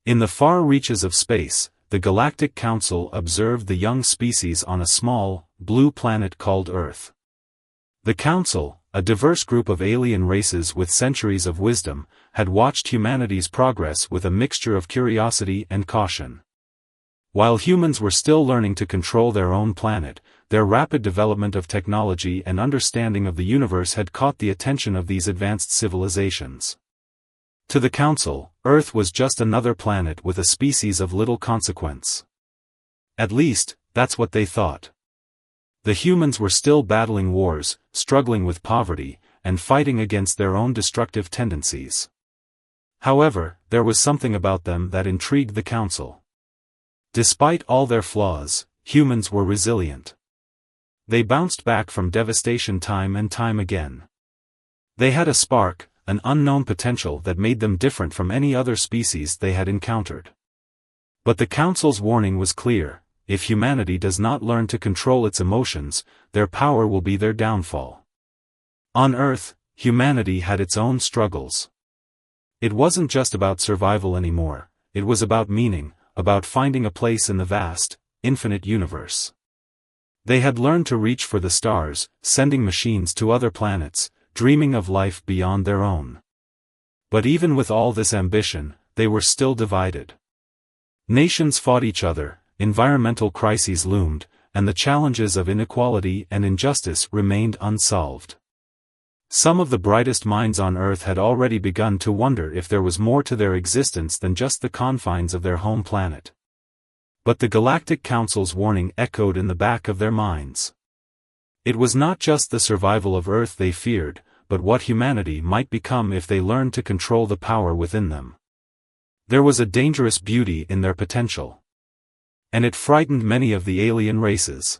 In the far reaches of space, the Galactic Council observed the young species on a small, blue planet called Earth. The Council, a diverse group of alien races with centuries of wisdom, had watched humanity's progress with a mixture of curiosity and caution. While humans were still learning to control their own planet, their rapid development of technology and understanding of the universe had caught the attention of these advanced civilizations. To the Council, Earth was just another planet with a species of little consequence. At least, that's what they thought. The humans were still battling wars, struggling with poverty, and fighting against their own destructive tendencies. However, there was something about them that intrigued the Council. Despite all their flaws, humans were resilient. They bounced back from devastation time and time again. They had a spark, an unknown potential that made them different from any other species they had encountered. But the Council's warning was clear: if humanity does not learn to control its emotions, their power will be their downfall. On Earth, humanity had its own struggles. It wasn't just about survival anymore, it was about meaning, about finding a place in the vast, infinite universe. They had learned to reach for the stars, sending machines to other planets, dreaming of life beyond their own. But even with all this ambition, they were still divided. Nations fought each other, environmental crises loomed, and the challenges of inequality and injustice remained unsolved. Some of the brightest minds on Earth had already begun to wonder if there was more to their existence than just the confines of their home planet. But the Galactic Council's warning echoed in the back of their minds. It was not just the survival of Earth they feared, but what humanity might become if they learned to control the power within them. There was a dangerous beauty in their potential. And it frightened many of the alien races.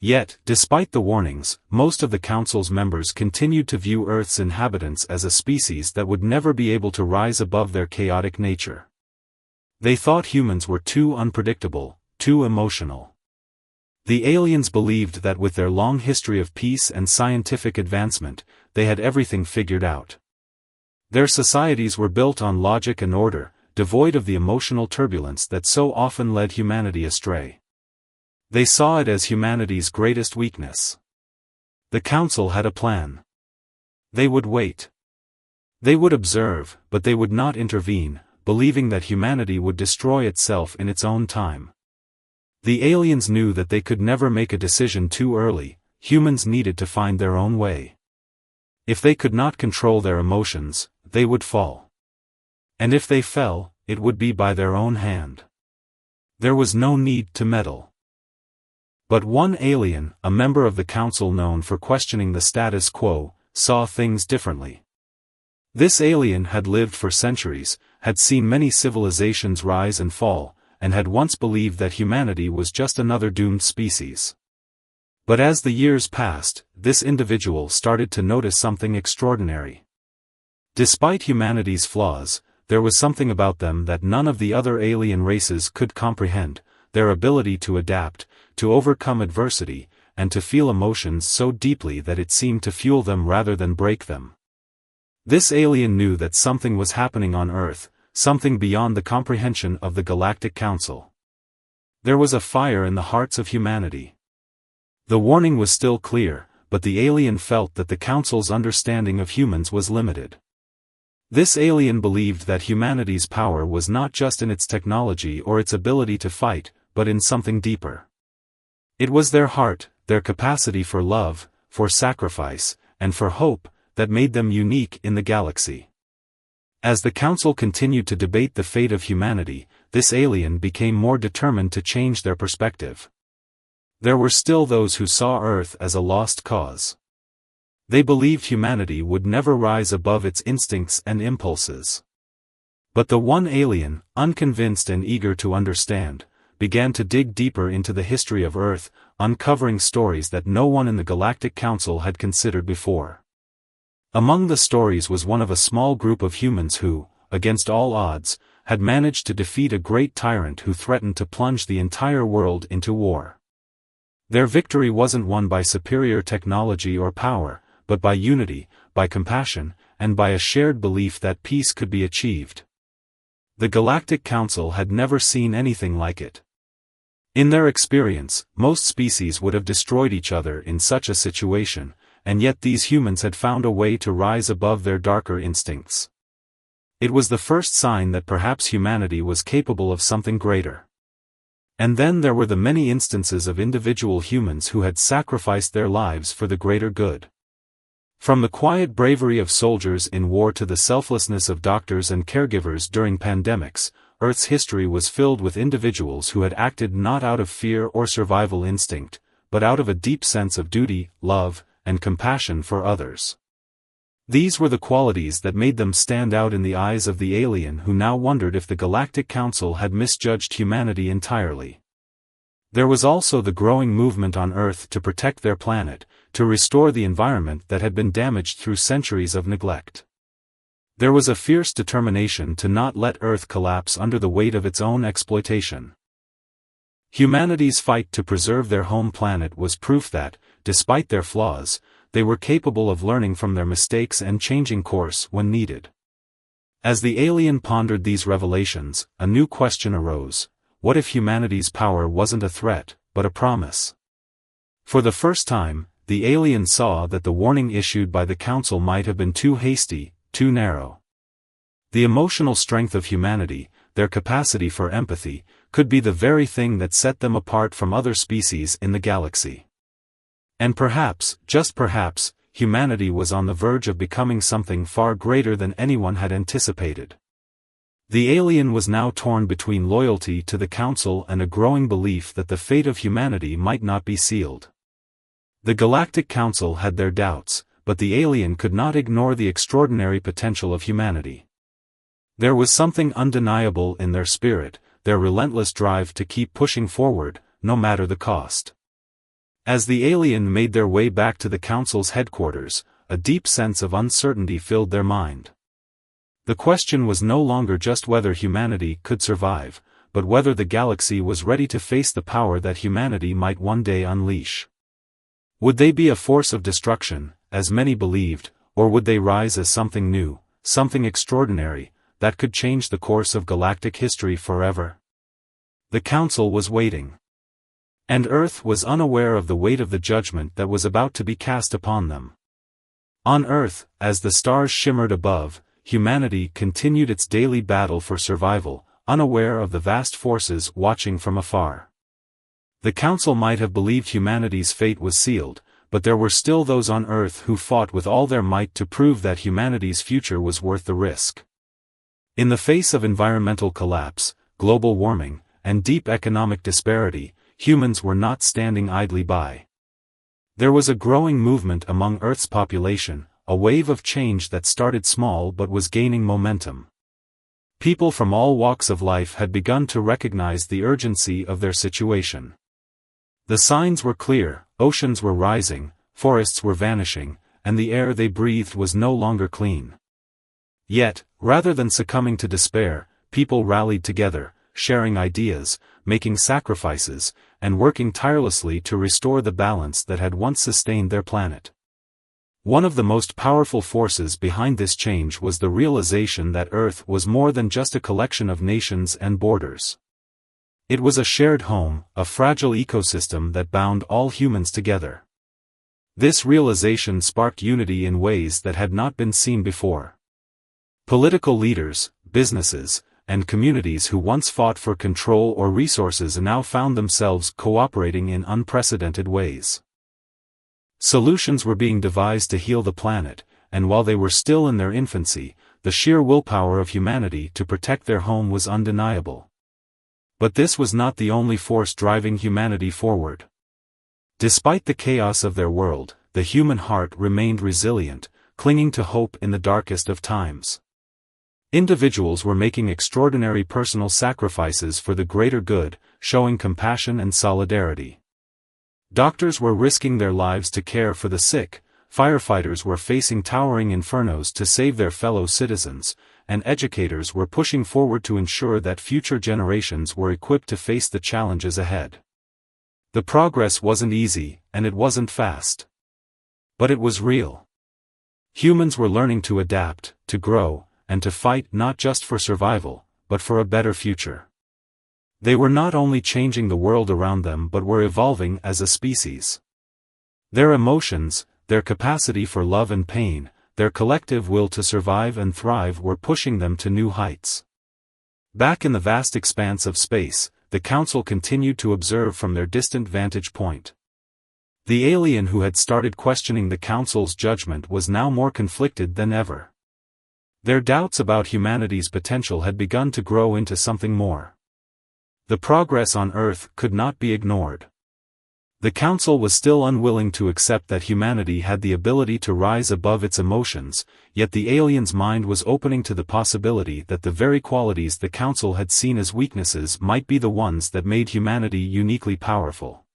Yet, despite the warnings, most of the Council's members continued to view Earth's inhabitants as a species that would never be able to rise above their chaotic nature. They thought humans were too unpredictable, too emotional. The aliens believed that with their long history of peace and scientific advancement, they had everything figured out. Their societies were built on logic and order, devoid of the emotional turbulence that so often led humanity astray. They saw it as humanity's greatest weakness. The Council had a plan. They would wait. They would observe, but they would not intervene, believing that humanity would destroy itself in its own time. The aliens knew that they could never make a decision too early. Humans needed to find their own way. If they could not control their emotions, they would fall. And if they fell, it would be by their own hand. There was no need to meddle. But one alien, a member of the Council known for questioning the status quo, saw things differently. This alien had lived for centuries, had seen many civilizations rise and fall, and had once believed that humanity was just another doomed species. But as the years passed, this individual started to notice something extraordinary. Despite humanity's flaws, there was something about them that none of the other alien races could comprehend: their ability to adapt, to overcome adversity, and to feel emotions so deeply that it seemed to fuel them rather than break them. This alien knew that something was happening on Earth, something beyond the comprehension of the Galactic Council. There was a fire in the hearts of humanity. The warning was still clear, but the alien felt that the Council's understanding of humans was limited. This alien believed that humanity's power was not just in its technology or its ability to fight, but in something deeper. It was their heart, their capacity for love, for sacrifice, and for hope, that made them unique in the galaxy. As the Council continued to debate the fate of humanity, this alien became more determined to change their perspective. There were still those who saw Earth as a lost cause. They believed humanity would never rise above its instincts and impulses. But the one alien, unconvinced and eager to understand, began to dig deeper into the history of Earth, uncovering stories that no one in the Galactic Council had considered before. Among the stories was one of a small group of humans who, against all odds, had managed to defeat a great tyrant who threatened to plunge the entire world into war. Their victory wasn't won by superior technology or power, but by unity, by compassion, and by a shared belief that peace could be achieved. The Galactic Council had never seen anything like it. In their experience, most species would have destroyed each other in such a situation, and yet these humans had found a way to rise above their darker instincts. It was the first sign that perhaps humanity was capable of something greater. And then there were the many instances of individual humans who had sacrificed their lives for the greater good. From the quiet bravery of soldiers in war to the selflessness of doctors and caregivers during pandemics, Earth's history was filled with individuals who had acted not out of fear or survival instinct, but out of a deep sense of duty, love, and compassion for others. These were the qualities that made them stand out in the eyes of the alien who now wondered if the Galactic Council had misjudged humanity entirely. There was also the growing movement on Earth to protect their planet, to restore the environment that had been damaged through centuries of neglect. There was a fierce determination to not let Earth collapse under the weight of its own exploitation. Humanity's fight to preserve their home planet was proof that, despite their flaws, they were capable of learning from their mistakes and changing course when needed. As the alien pondered these revelations, a new question arose: what if humanity's power wasn't a threat, but a promise? For the first time, the alien saw that the warning issued by the Council might have been too hasty, too narrow. The emotional strength of humanity, their capacity for empathy, could be the very thing that set them apart from other species in the galaxy. And perhaps, just perhaps, humanity was on the verge of becoming something far greater than anyone had anticipated. The alien was now torn between loyalty to the Council and a growing belief that the fate of humanity might not be sealed. The Galactic Council had their doubts, but the alien could not ignore the extraordinary potential of humanity. There was something undeniable in their spirit, their relentless drive to keep pushing forward, no matter the cost. As the alien made their way back to the Council's headquarters, a deep sense of uncertainty filled their mind. The question was no longer just whether humanity could survive, but whether the galaxy was ready to face the power that humanity might one day unleash. Would they be a force of destruction, as many believed, or would they rise as something new, something extraordinary, that could change the course of galactic history forever? The Council was waiting. And Earth was unaware of the weight of the judgment that was about to be cast upon them. On Earth, as the stars shimmered above, humanity continued its daily battle for survival, unaware of the vast forces watching from afar. The Council might have believed humanity's fate was sealed, but there were still those on Earth who fought with all their might to prove that humanity's future was worth the risk. In the face of environmental collapse, global warming, and deep economic disparity, humans were not standing idly by. There was a growing movement among Earth's population, a wave of change that started small but was gaining momentum. People from all walks of life had begun to recognize the urgency of their situation. The signs were clear: oceans were rising, forests were vanishing, and the air they breathed was no longer clean. Yet, rather than succumbing to despair, people rallied together, sharing ideas, making sacrifices, and working tirelessly to restore the balance that had once sustained their planet. One of the most powerful forces behind this change was the realization that Earth was more than just a collection of nations and borders. It was a shared home, a fragile ecosystem that bound all humans together. This realization sparked unity in ways that had not been seen before. Political leaders, businesses, and communities who once fought for control or resources now found themselves cooperating in unprecedented ways. Solutions were being devised to heal the planet, and while they were still in their infancy, the sheer willpower of humanity to protect their home was undeniable. But this was not the only force driving humanity forward. Despite the chaos of their world, the human heart remained resilient, clinging to hope in the darkest of times. Individuals were making extraordinary personal sacrifices for the greater good, showing compassion and solidarity. Doctors were risking their lives to care for the sick, firefighters were facing towering infernos to save their fellow citizens, and educators were pushing forward to ensure that future generations were equipped to face the challenges ahead. The progress wasn't easy, and it wasn't fast. But it was real. Humans were learning to adapt, to grow, and to fight not just for survival, but for a better future. They were not only changing the world around them but were evolving as a species. Their emotions, their capacity for love and pain, their collective will to survive and thrive were pushing them to new heights. Back in the vast expanse of space, the Council continued to observe from their distant vantage point. The alien who had started questioning the Council's judgment was now more conflicted than ever. Their doubts about humanity's potential had begun to grow into something more. The progress on Earth could not be ignored. The Council was still unwilling to accept that humanity had the ability to rise above its emotions, yet the alien's mind was opening to the possibility that the very qualities the Council had seen as weaknesses might be the ones that made humanity uniquely powerful.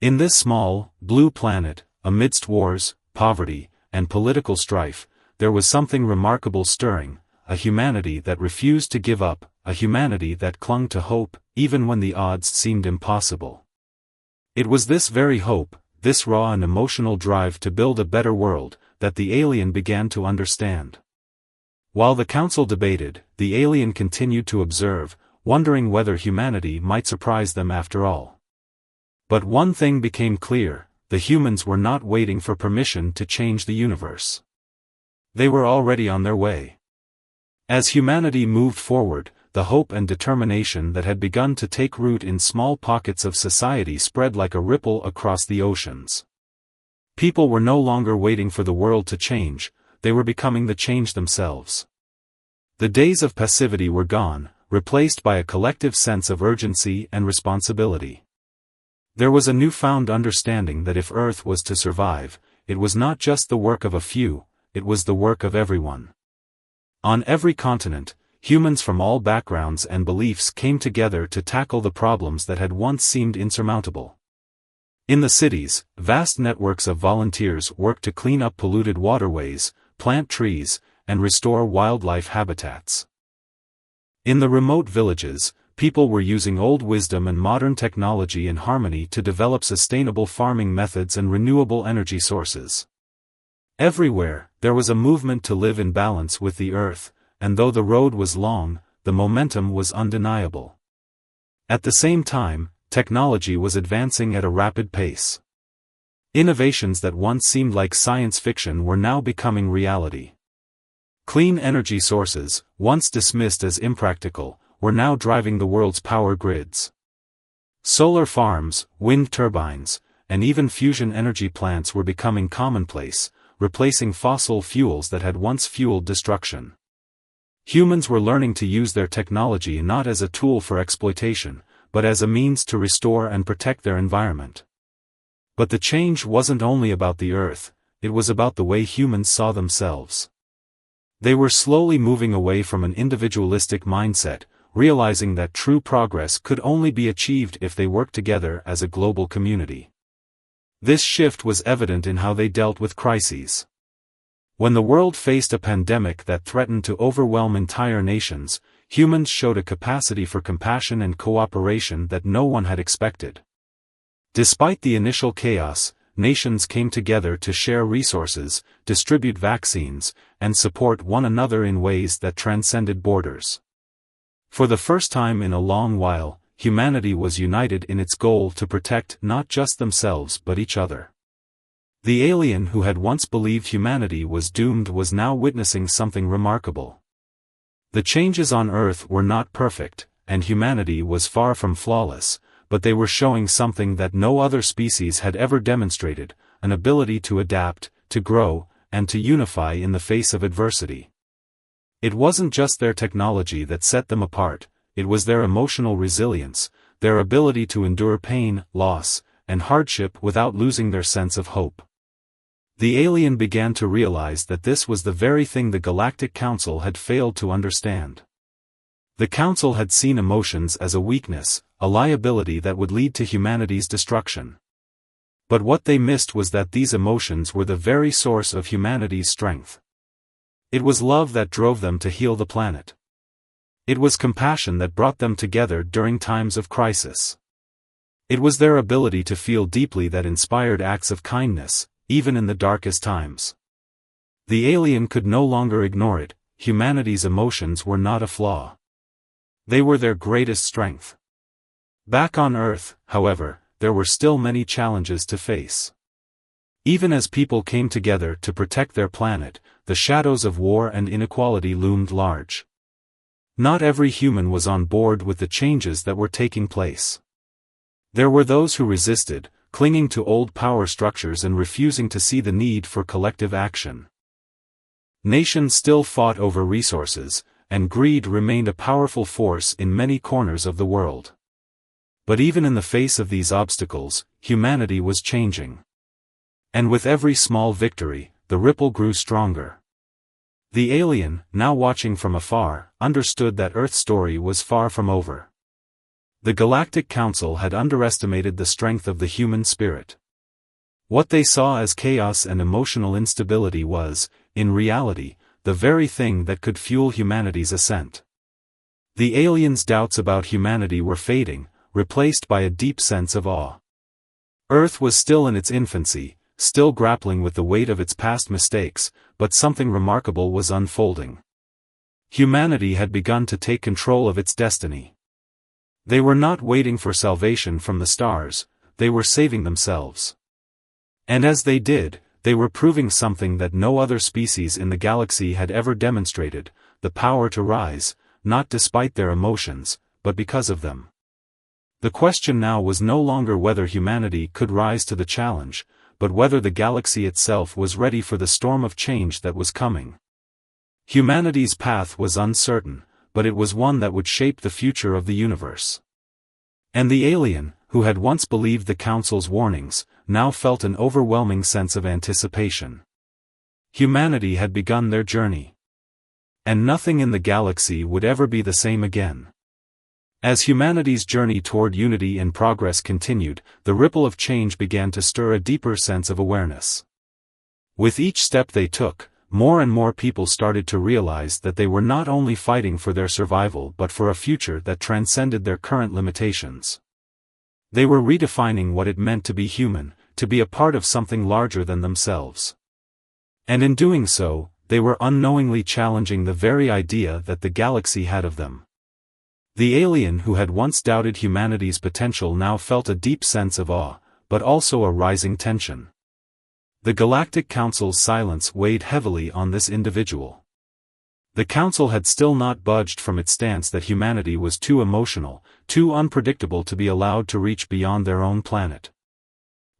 In this small, blue planet, amidst wars, poverty, and political strife, there was something remarkable stirring, a humanity that refused to give up, a humanity that clung to hope, even when the odds seemed impossible. It was this very hope, this raw and emotional drive to build a better world, that the alien began to understand. While the Council debated, the alien continued to observe, wondering whether humanity might surprise them after all. But one thing became clear: the humans were not waiting for permission to change the universe. They were already on their way. As humanity moved forward, the hope and determination that had begun to take root in small pockets of society spread like a ripple across the oceans. People were no longer waiting for the world to change, they were becoming the change themselves. The days of passivity were gone, replaced by a collective sense of urgency and responsibility. There was a newfound understanding that if Earth was to survive, it was not just the work of a few, it was the work of everyone. On every continent, humans from all backgrounds and beliefs came together to tackle the problems that had once seemed insurmountable. In the cities, vast networks of volunteers worked to clean up polluted waterways, plant trees, and restore wildlife habitats. In the remote villages, people were using old wisdom and modern technology in harmony to develop sustainable farming methods and renewable energy sources. Everywhere, there was a movement to live in balance with the earth, and though the road was long, the momentum was undeniable. At the same time, technology was advancing at a rapid pace. Innovations that once seemed like science fiction were now becoming reality. Clean energy sources, once dismissed as impractical, were now driving the world's power grids. Solar farms, wind turbines, and even fusion energy plants were becoming commonplace, replacing fossil fuels that had once fueled destruction. Humans were learning to use their technology not as a tool for exploitation, but as a means to restore and protect their environment. But the change wasn't only about the Earth, it was about the way humans saw themselves. They were slowly moving away from an individualistic mindset, realizing that true progress could only be achieved if they worked together as a global community. This shift was evident in how they dealt with crises. When the world faced a pandemic that threatened to overwhelm entire nations, humans showed a capacity for compassion and cooperation that no one had expected. Despite the initial chaos, nations came together to share resources, distribute vaccines, and support one another in ways that transcended borders. For the first time in a long while, humanity was united in its goal to protect not just themselves but each other. The alien who had once believed humanity was doomed was now witnessing something remarkable. The changes on Earth were not perfect, and humanity was far from flawless, but they were showing something that no other species had ever demonstrated: an ability to adapt, to grow, and to unify in the face of adversity. It wasn't just their technology that set them apart, it was their emotional resilience, their ability to endure pain, loss, and hardship without losing their sense of hope. The alien began to realize that this was the very thing the Galactic Council had failed to understand. The Council had seen emotions as a weakness, a liability that would lead to humanity's destruction. But what they missed was that these emotions were the very source of humanity's strength. It was love that drove them to heal the planet. It was compassion that brought them together during times of crisis. It was their ability to feel deeply that inspired acts of kindness, even in the darkest times. The alien could no longer ignore it: humanity's emotions were not a flaw. They were their greatest strength. Back on Earth, however, there were still many challenges to face. Even as people came together to protect their planet, the shadows of war and inequality loomed large. Not every human was on board with the changes that were taking place. There were those who resisted, clinging to old power structures and refusing to see the need for collective action. Nations still fought over resources, and greed remained a powerful force in many corners of the world. But even in the face of these obstacles, humanity was changing. And with every small victory, the ripple grew stronger. The alien, now watching from afar, understood that Earth's story was far from over. The Galactic Council had underestimated the strength of the human spirit. What they saw as chaos and emotional instability was, in reality, the very thing that could fuel humanity's ascent. The aliens' doubts about humanity were fading, replaced by a deep sense of awe. Earth was still in its infancy, still grappling with the weight of its past mistakes, but something remarkable was unfolding. Humanity had begun to take control of its destiny. They were not waiting for salvation from the stars, they were saving themselves. And as they did, they were proving something that no other species in the galaxy had ever demonstrated, the power to rise, not despite their emotions, but because of them. The question now was no longer whether humanity could rise to the challenge, but whether the galaxy itself was ready for the storm of change that was coming. Humanity's path was uncertain, but it was one that would shape the future of the universe. And the alien, who had once believed the Council's warnings, now felt an overwhelming sense of anticipation. Humanity had begun their journey. And nothing in the galaxy would ever be the same again. As humanity's journey toward unity and progress continued, the ripple of change began to stir a deeper sense of awareness. With each step they took, more and more people started to realize that they were not only fighting for their survival but for a future that transcended their current limitations. They were redefining what it meant to be human, to be a part of something larger than themselves. And in doing so, they were unknowingly challenging the very idea that the galaxy had of them. The alien who had once doubted humanity's potential now felt a deep sense of awe, but also a rising tension. The Galactic Council's silence weighed heavily on this individual. The Council had still not budged from its stance that humanity was too emotional, too unpredictable to be allowed to reach beyond their own planet.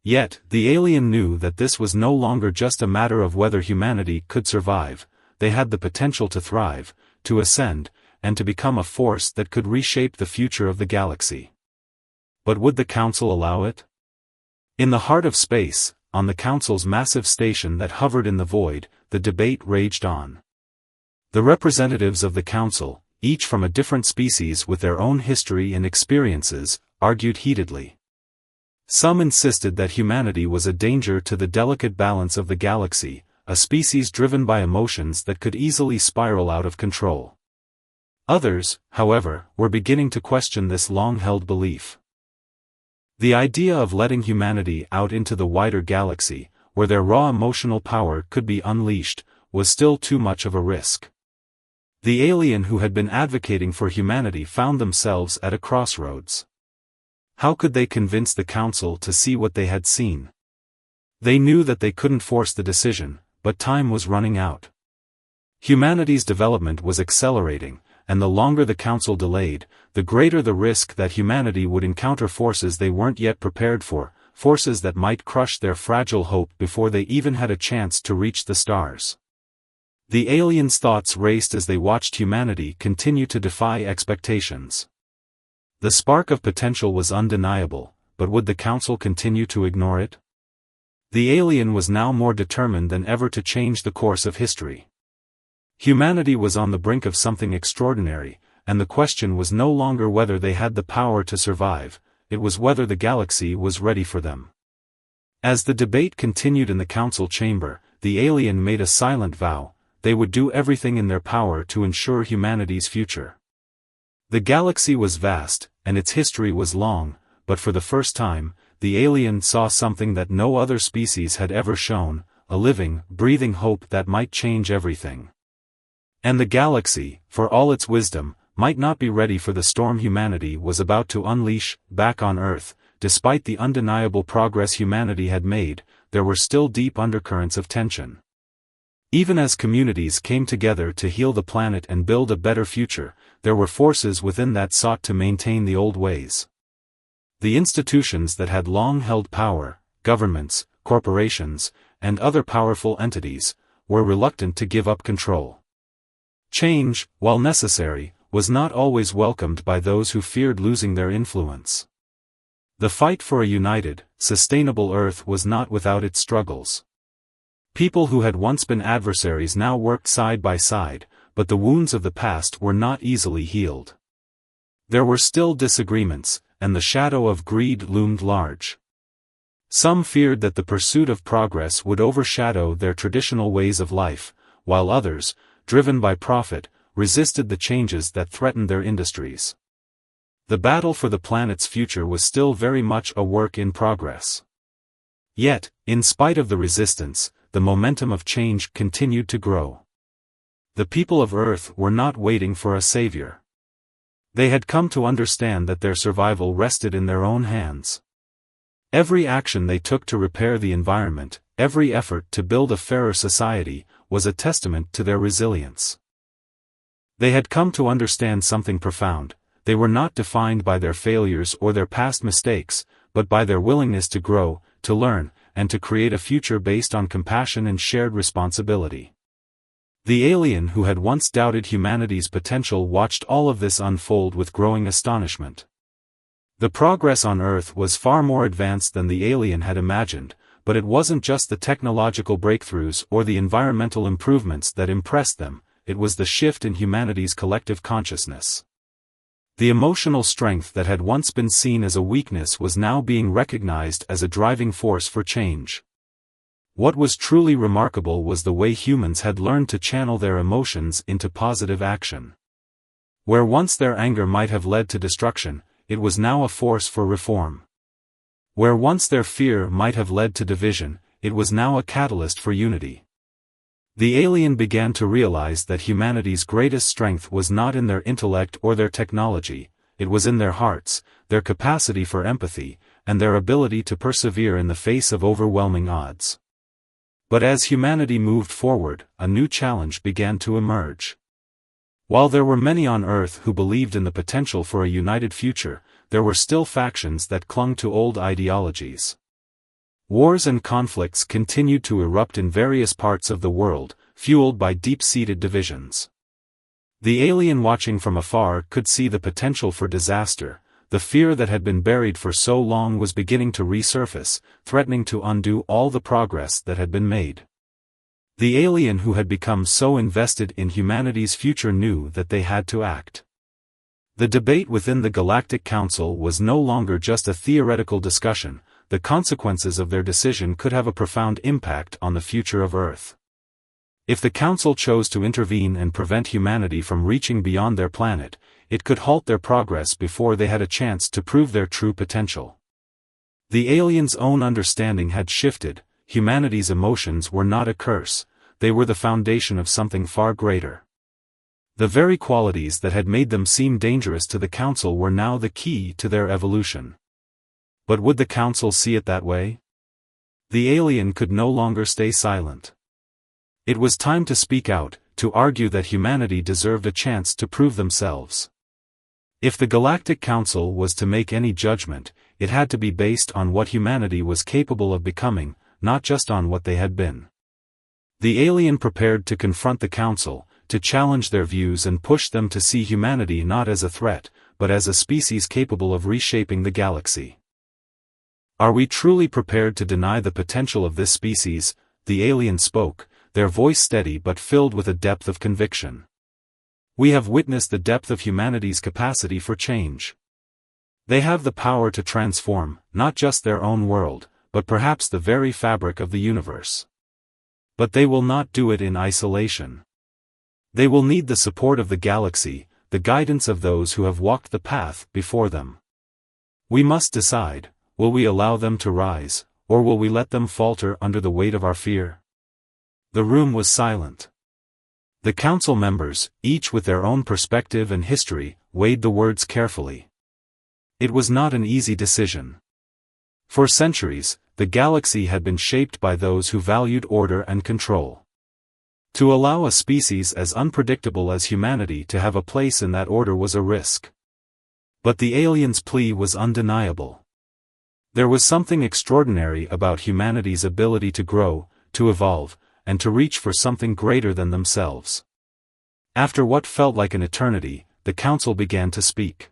Yet, the alien knew that this was no longer just a matter of whether humanity could survive, they had the potential to thrive, to ascend, and to become a force that could reshape the future of the galaxy. But would the Council allow it? In the heart of space, on the Council's massive station that hovered in the void, the debate raged on. The representatives of the Council, each from a different species with their own history and experiences, argued heatedly. Some insisted that humanity was a danger to the delicate balance of the galaxy, a species driven by emotions that could easily spiral out of control. Others, however, were beginning to question this long-held belief. The idea of letting humanity out into the wider galaxy, where their raw emotional power could be unleashed, was still too much of a risk. The alien who had been advocating for humanity found themselves at a crossroads. How could they convince the Council to see what they had seen? They knew that they couldn't force the decision, but time was running out. Humanity's development was accelerating, and the longer the Council delayed, the greater the risk that humanity would encounter forces they weren't yet prepared for, forces that might crush their fragile hope before they even had a chance to reach the stars. The aliens' thoughts raced as they watched humanity continue to defy expectations. The spark of potential was undeniable, but would the Council continue to ignore it? The alien was now more determined than ever to change the course of history. Humanity was on the brink of something extraordinary, and the question was no longer whether they had the power to survive, it was whether the galaxy was ready for them. As the debate continued in the Council chamber, the alien made a silent vow: they would do everything in their power to ensure humanity's future. The galaxy was vast, and its history was long, but for the first time, the alien saw something that no other species had ever shown, a living, breathing hope that might change everything. And the galaxy, for all its wisdom, might not be ready for the storm humanity was about to unleash back on Earth. Despite the undeniable progress humanity had made, there were still deep undercurrents of tension. Even as communities came together to heal the planet and build a better future, there were forces within that sought to maintain the old ways. The institutions that had long held power, governments, corporations, and other powerful entities, were reluctant to give up control. Change, while necessary, was not always welcomed by those who feared losing their influence. The fight for a united, sustainable Earth was not without its struggles. People who had once been adversaries now worked side by side, but the wounds of the past were not easily healed. There were still disagreements, and the shadow of greed loomed large. Some feared that the pursuit of progress would overshadow their traditional ways of life, while others, driven by profit, resisted the changes that threatened their industries. The battle for the planet's future was still very much a work in progress. Yet, in spite of the resistance, the momentum of change continued to grow. The people of Earth were not waiting for a savior. They had come to understand that their survival rested in their own hands. Every action they took to repair the environment, every effort to build a fairer society, was a testament to their resilience. They had come to understand something profound. They were not defined by their failures or their past mistakes, but by their willingness to grow, to learn, and to create a future based on compassion and shared responsibility. The alien who had once doubted humanity's potential watched all of this unfold with growing astonishment. The progress on Earth was far more advanced than the alien had imagined, but it wasn't just the technological breakthroughs or the environmental improvements that impressed them, it was the shift in humanity's collective consciousness. The emotional strength that had once been seen as a weakness was now being recognized as a driving force for change. What was truly remarkable was the way humans had learned to channel their emotions into positive action. Where once their anger might have led to destruction, it was now a force for reform. Where once their fear might have led to division, it was now a catalyst for unity. The alien began to realize that humanity's greatest strength was not in their intellect or their technology, it was in their hearts, their capacity for empathy, and their ability to persevere in the face of overwhelming odds. But as humanity moved forward, a new challenge began to emerge. While there were many on Earth who believed in the potential for a united future, there were still factions that clung to old ideologies. Wars and conflicts continued to erupt in various parts of the world, fueled by deep-seated divisions. The alien watching from afar could see the potential for disaster. The fear that had been buried for so long was beginning to resurface, threatening to undo all the progress that had been made. The alien who had become so invested in humanity's future knew that they had to act. The debate within the Galactic Council was no longer just a theoretical discussion. The consequences of their decision could have a profound impact on the future of Earth. If the Council chose to intervene and prevent humanity from reaching beyond their planet, it could halt their progress before they had a chance to prove their true potential. The aliens' own understanding had shifted. Humanity's emotions were not a curse, they were the foundation of something far greater. The very qualities that had made them seem dangerous to the Council were now the key to their evolution. But would the Council see it that way? The alien could no longer stay silent. It was time to speak out, to argue that humanity deserved a chance to prove themselves. If the Galactic Council was to make any judgment, it had to be based on what humanity was capable of becoming, not just on what they had been. The alien prepared to confront the Council, to challenge their views and push them to see humanity not as a threat, but as a species capable of reshaping the galaxy. Are we truly prepared to deny the potential of this species? The alien spoke, their voice steady but filled with a depth of conviction. We have witnessed the depth of humanity's capacity for change. They have the power to transform, not just their own world, but perhaps the very fabric of the universe. But they will not do it in isolation. They will need the support of the galaxy, the guidance of those who have walked the path before them. We must decide. Will we allow them to rise, or will we let them falter under the weight of our fear? The room was silent. The council members, each with their own perspective and history, weighed the words carefully. It was not an easy decision. For centuries, the galaxy had been shaped by those who valued order and control. To allow a species as unpredictable as humanity to have a place in that order was a risk. But the aliens' plea was undeniable. There was something extraordinary about humanity's ability to grow, to evolve, and to reach for something greater than themselves. After what felt like an eternity, the council began to speak.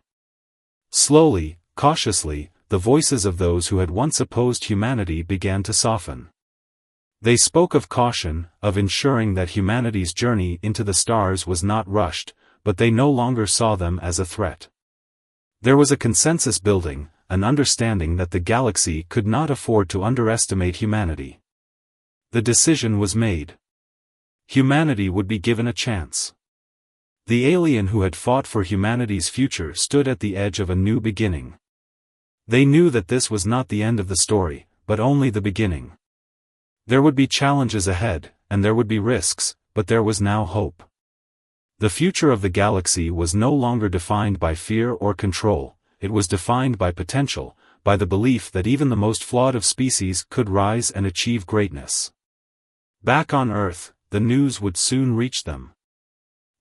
Slowly, cautiously, the voices of those who had once opposed humanity began to soften. They spoke of caution, of ensuring that humanity's journey into the stars was not rushed, but they no longer saw them as a threat. There was a consensus building, an understanding that the galaxy could not afford to underestimate humanity. The decision was made. Humanity would be given a chance. The alien who had fought for humanity's future stood at the edge of a new beginning. They knew that this was not the end of the story, but only the beginning. There would be challenges ahead, and there would be risks, but there was now hope. The future of the galaxy was no longer defined by fear or control, it was defined by potential, by the belief that even the most flawed of species could rise and achieve greatness. Back on Earth, the news would soon reach them.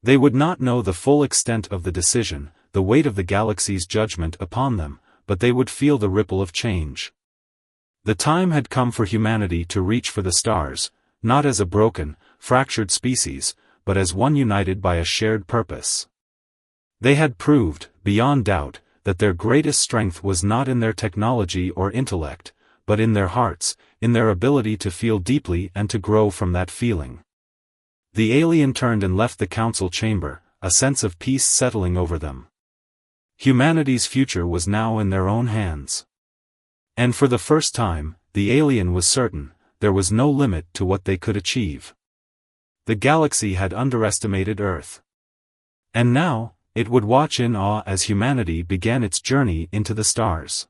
They would not know the full extent of the decision, the weight of the galaxy's judgment upon them, but they would feel the ripple of change. The time had come for humanity to reach for the stars, not as a broken, fractured species, but as one united by a shared purpose. They had proved, beyond doubt, that their greatest strength was not in their technology or intellect, but in their hearts, in their ability to feel deeply and to grow from that feeling. The alien turned and left the council chamber, a sense of peace settling over them. Humanity's future was now in their own hands. And for the first time, the alien was certain, there was no limit to what they could achieve. The galaxy had underestimated Earth. And now, it would watch in awe as humanity began its journey into the stars.